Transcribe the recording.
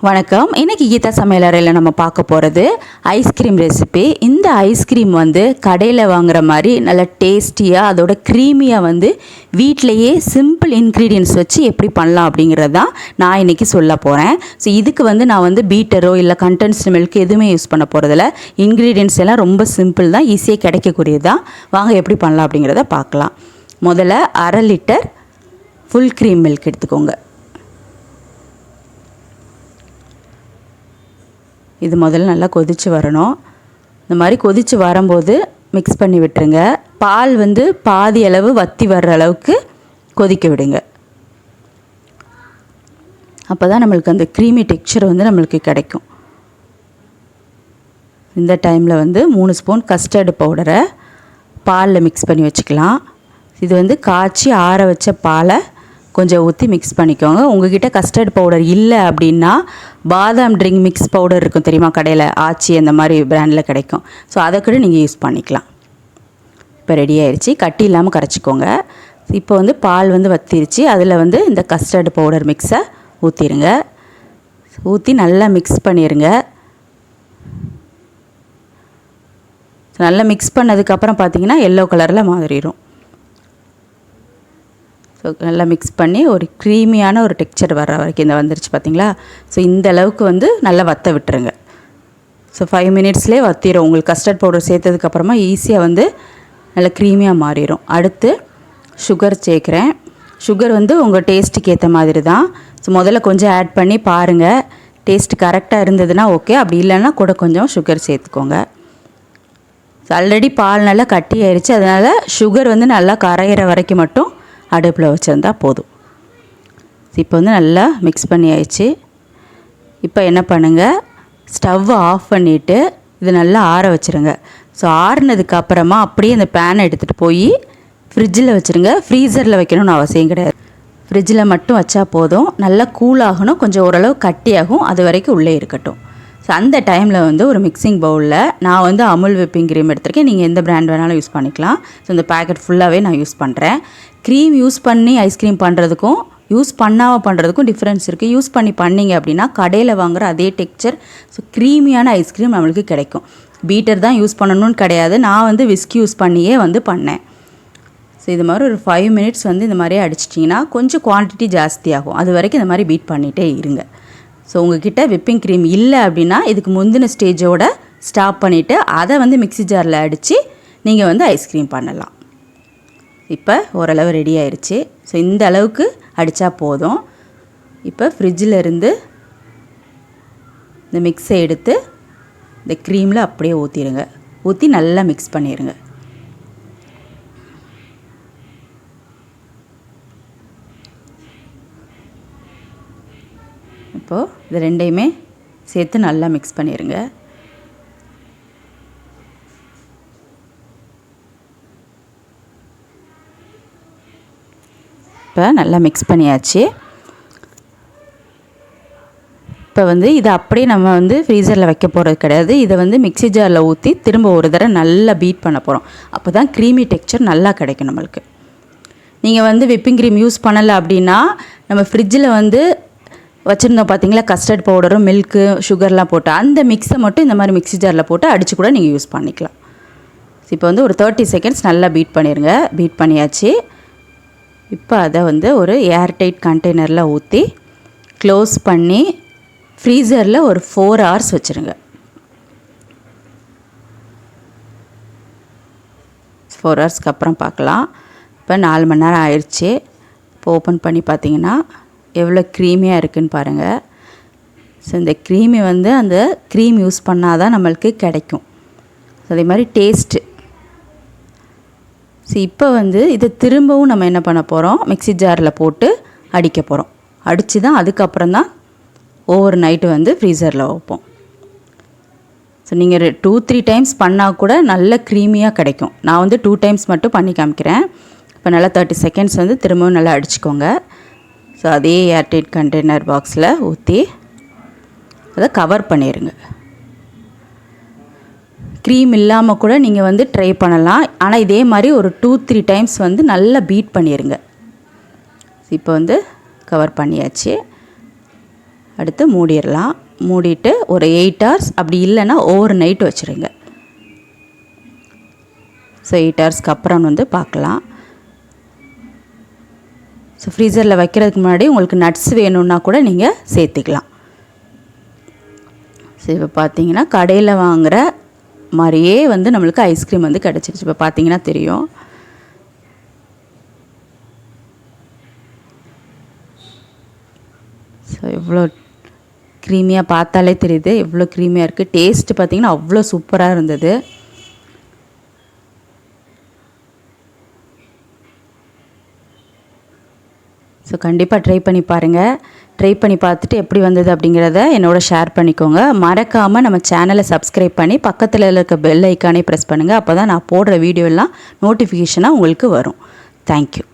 வணக்கம். இன்றைக்கி கீதா சமையலறையில் நம்ம பார்க்க போகிறது ஐஸ்கிரீம் ரெசிபி. இந்த ஐஸ்கிரீம் வந்து கடையில் வாங்குகிற மாதிரி நல்லா டேஸ்டியாக அதோட க்ரீமியாக வந்து வீட்டிலையே சிம்பிள் இன்க்ரீடியன்ட்ஸ் வச்சு எப்படி பண்ணலாம் அப்படிங்கிறது தான் நான் இன்றைக்கி சொல்ல போகிறேன். ஸோ இதுக்கு வந்து நான் வந்து பீட்டரோ இல்லை கண்டென்ஸ்டு மில்க் எதுவுமே யூஸ் பண்ண போகிறதில்ல. இன்க்ரீடியன்ட்ஸ் எல்லாம் ரொம்ப சிம்பிள் தான், ஈஸியாக கிடைக்கக்கூடியது தான். வாங்க எப்படி பண்ணலாம் அப்படிங்கிறத பார்க்கலாம். முதல்ல 1/2 லிட்டர் ஃபுல் க்ரீம் மில்க் எடுத்துக்கோங்க. இது முதல்ல நல்லா கொதித்து வரணும். இந்த மாதிரி கொதித்து வரும்போது மிக்ஸ் பண்ணி விட்டுருங்க. பால் வந்து பாதி அளவு வற்றி வர்ற அளவுக்கு கொதிக்க விடுங்க. அப்போ தான் நம்மளுக்கு அந்த க்ரீமி டெக்ஸ்சர் வந்து நம்மளுக்கு கிடைக்கும். இந்த டைமில் வந்து 3 ஸ்பூன் கஸ்டர்டு பவுடரை பாலில் மிக்ஸ் பண்ணி வச்சுக்கலாம். இது வந்து காய்ச்சி ஆற வச்ச பாலை கொஞ்சம் ஊற்றி மிக்ஸ் பண்ணிக்கோங்க. உங்கள்கிட்ட கஸ்டர்ட் பவுடர் இல்லை அப்படின்னா பாதாம் ட்ரிங்க் மிக்ஸ் பவுடர் இருக்கும் தெரியுமா, கடையில் ஆச்சி அந்த மாதிரி பிராண்டில் கிடைக்கும். ஸோ அதை கூட நீங்கள் யூஸ் பண்ணிக்கலாம். இப்போ ரெடி ஆயிடுச்சு. கட்டி இல்லாமல் கரைச்சிக்கோங்க. இப்போ வந்து பால் வந்து வற்றிருச்சு. அதில் வந்து இந்த கஸ்டர்டு பவுடர் மிக்ஸை ஊற்றிடுங்க. ஊற்றி நல்லா மிக்ஸ் பண்ணிடுங்க. நல்லா மிக்ஸ் பண்ணதுக்கப்புறம் பார்த்திங்கன்னா எல்லோ கலரில் மாறிடும். ஸோ நல்லா மிக்ஸ் பண்ணி ஒரு க்ரீமியான ஒரு டெக்ஸ்சர் வர்ற வரைக்கும் இந்த வந்துருச்சு பார்த்திங்களா. ஸோ இந்த அளவுக்கு வந்து நல்லா வற்ற விட்டுருங்க. ஸோ 5 மினிட்ஸ்லேயே வற்றிடும். உங்களுக்கு கஸ்டர்ட் பவுடர் சேர்த்ததுக்கப்புறமா ஈஸியாக வந்து நல்லா க்ரீமியாக மாறிடும். அடுத்து சுகர் சேர்க்குறேன். சுகர் வந்து உங்கள் டேஸ்ட்டுக்கு ஏற்ற மாதிரி தான். ஸோ முதல்ல கொஞ்சம் ஆட் பண்ணி பாருங்கள். டேஸ்ட் கரெக்டாக இருந்ததுன்னா ஓகே, அப்படி இல்லைன்னா கூட கொஞ்சம் சுகர் சேர்த்துக்கோங்க. ஆல்ரெடி பால் நல்லா கட்டி ஆயிடுச்சு. அதனால் சுகர் வந்து நல்லா கரையிற வரைக்கும் மட்டும் அடுப்பில் வச்சுருந்தா போதும். இப்போ வந்து நல்லா மிக்ஸ் பண்ணி ஆயிடுச்சு. இப்போ என்ன பண்ணுங்கள், ஸ்டவ்வை ஆஃப் பண்ணிவிட்டு இது நல்லா ஆற வச்சுருங்க. ஸோ ஆறுனதுக்கப்புறமா அப்படியே அந்த பேனை எடுத்துகிட்டு போய் ஃப்ரிட்ஜில் வச்சுருங்க. ஃப்ரீசரில் வைக்கணும்னு அவசியம் கிடையாது. ஃப்ரிட்ஜில் மட்டும் வச்சா போதும். நல்லா கூலாகணும், கொஞ்சம் ஓரளவு கட்டியாகும், அது வரைக்கும் உள்ளே இருக்கட்டும். ஸோ அந்த டைமில் வந்து ஒரு மிக்சிங் பவுலில் நான் வந்து அமுல் விப்பிங் க்ரீம் எடுத்திருக்கேன். நீங்கள் எந்த பிராண்ட் வேணாலும் யூஸ் பண்ணிக்கலாம். ஸோ இந்த பேக்கெட் ஃபுல்லாகவே நான் யூஸ் பண்ணுறேன். க்ரீம் யூஸ் பண்ணி ஐஸ்கிரீம் பண்ணுறதுக்கும் யூஸ் பண்ணாமல் பண்ணுறதுக்கும் டிஃப்ரென்ஸ் இருக்குது. யூஸ் பண்ணி பண்ணிங்க அப்படின்னா கடையில் வாங்குகிற அதே டெக்ஸ்சர், ஸோ க்ரீமியான ஐஸ்கிரீம் நம்மளுக்கு கிடைக்கும். பீட்டர் தான் யூஸ் பண்ணணும்னு கிடையாது. நான் வந்து விஸ்கி யூஸ் பண்ணியே வந்து பண்ணேன். ஸோ இது மாதிரி ஒரு 5 மினிட்ஸ் வந்து இந்த மாதிரியே அடிச்சிட்டிங்கன்னா கொஞ்சம் குவான்டிட்டி ஜாஸ்தியாகும். அது வரைக்கும் இந்த மாதிரி பீட் பண்ணிகிட்டே இருங்க. ஸோ உங்கள்கிட்ட விப்பிங் க்ரீம் இல்லை அப்படின்னா இதுக்கு முந்தின ஸ்டேஜோடு ஸ்டாப் பண்ணிவிட்டு அதை வந்து மிக்ஸி ஜாரில் அடித்து நீங்கள் வந்து ஐஸ்கிரீம் பண்ணலாம். இப்போ ஓரளவு ரெடி ஆயிடுச்சு. ஸோ இந்த அளவுக்கு அடித்தா போதும். இப்போ ஃப்ரிட்ஜில் இருந்து இந்த மிக்ஸை எடுத்து இந்த க்ரீமில் அப்படியே ஊற்றிடுங்க. ஊற்றி நல்லா மிக்ஸ் பண்ணிடுங்க. இப்போது இது ரெண்டையுமே சேர்த்து நல்லா மிக்ஸ் பண்ணிடுங்க. இப்போ நல்லா மிக்ஸ் பண்ணியாச்சு. இப்போ வந்து இதை அப்படியே நம்ம வந்து ஃப்ரீசரில் வைக்க போகிறது கிடையாது. இதை வந்து மிக்ஸி ஜாரில் ஊற்றி திரும்ப ஒரு தடவை நல்லா பீட் பண்ண போகிறோம். அப்போ தான் க்ரீமி டெக்ஸ்சர் நல்லா கிடைக்கும் நம்மளுக்கு. நீங்கள் வந்து விப்பிங் க்ரீம் யூஸ் பண்ணலை அப்படின்னா நம்ம ஃப்ரிட்ஜில் வந்து வச்சுருந்தோம் பார்த்தீங்களா, கஸ்டர்ட் பவுடரும் மில்க்கு சுகர்லாம் போட்டு அந்த மிக்ஸை மட்டும் இந்த மாதிரி மிக்ஸி ஜாரில் போட்டு அடித்து கூட நீங்கள் யூஸ் பண்ணிக்கலாம். இப்போ வந்து ஒரு 30 செகண்ட்ஸ் நல்லா பீட் பண்ணிடுங்க. பீட் பண்ணியாச்சு. இப்போ அதை வந்து ஒரு ஏர்டைட் கண்டெய்னரில் ஊற்றி க்ளோஸ் பண்ணி ஃப்ரீசரில் ஒரு 4 ஹவர்ஸ் வச்சுருங்க. 4 ஹவர்ஸ்க்கு அப்புறம் பார்க்கலாம். இப்போ 4 மணி நேரம் ஆயிடுச்சு. இப்போ ஓப்பன் பண்ணி பார்த்தீங்கன்னா எவ்வளோ க்ரீமியாக இருக்குதுன்னு பாருங்கள். ஸோ இந்த க்ரீமி வந்து அந்த க்ரீம் யூஸ் பண்ணால் தான் நம்மளுக்கு கிடைக்கும். அதே மாதிரி டேஸ்ட்டு. ஸோ இப்போ வந்து இதை திரும்பவும் நம்ம என்ன பண்ண போகிறோம், மிக்ஸி ஜாரில் போட்டு அடிக்க போகிறோம். அடித்து தான் அதுக்கப்புறம் தான் ஓவர் நைட்டு வந்து ஃப்ரீசரில் வைப்போம். ஸோ நீங்கள் 2-3 டைம்ஸ் பண்ணால் கூட நல்ல க்ரீமியாக கிடைக்கும். நான் வந்து 2 டைம்ஸ் மட்டும் பண்ணி காமிக்கிறேன். இப்போ நல்லா 30 செகண்ட்ஸ் வந்து திரும்பவும் நல்லா அடிச்சுக்கோங்க. ஸோ அதே ஏர்டைட் கண்டெய்னர் பாக்ஸில் ஊற்றி அதை கவர் பண்ணிடுங்க. க்ரீம் இல்லாமல் கூட நீங்கள் வந்து ட்ரை பண்ணலாம். ஆனால் இதே மாதிரி ஒரு 2-3 டைம்ஸ் வந்து நல்லா பீட் பண்ணிடுங்க. இப்போ வந்து கவர் பண்ணியாச்சு. அடுத்து மூடிடலாம். மூடிட்டு ஒரு 8 hours அப்படி இல்லைன்னா ஓவர் நைட் வச்சுருங்க. ஸோ 8 ஹவர்ஸ்க்கு அப்புறம் வந்து பார்க்கலாம். ஸோ ஃப்ரீசரில் வைக்கிறதுக்கு முன்னாடி உங்களுக்கு நட்ஸ் வேணும்னா கூட நீங்கள் சேர்த்திக்கலாம். ஸோ இப்போ பார்த்தீங்கன்னா கடையில் வாங்குகிற மாதிரியே வந்து நம்மளுக்கு ஐஸ்கிரீம் வந்து கிடச்சிருச்சு. இப்போ பார்த்தீங்கன்னா தெரியும். ஸோ எவ்வளோ க்ரீமியாக பார்த்தாலே தெரியுது, எவ்வளோ க்ரீமியாக இருக்குது. டேஸ்ட்டு பார்த்திங்கன்னா அவ்வளோ சூப்பராக இருந்தது. ஸோ கண்டிப்பாக ட்ரை பண்ணி பாருங்கள். ட்ரை பண்ணி பார்த்துட்டு எப்படி வந்தது அப்படிங்கிறத என்னோட ஷேர் பண்ணிக்கோங்க. மறக்காமல் நம்ம சேனலை சப்ஸ்கிரைப் பண்ணி பக்கத்தில் இருக்க பெல் ஐக்கானே ப்ரெஸ் பண்ணுங்கள். அப்போ தான் நான் போடுற வீடியோலாம் நோட்டிஃபிகேஷனாக உங்களுக்கு வரும். தேங்க்யூ.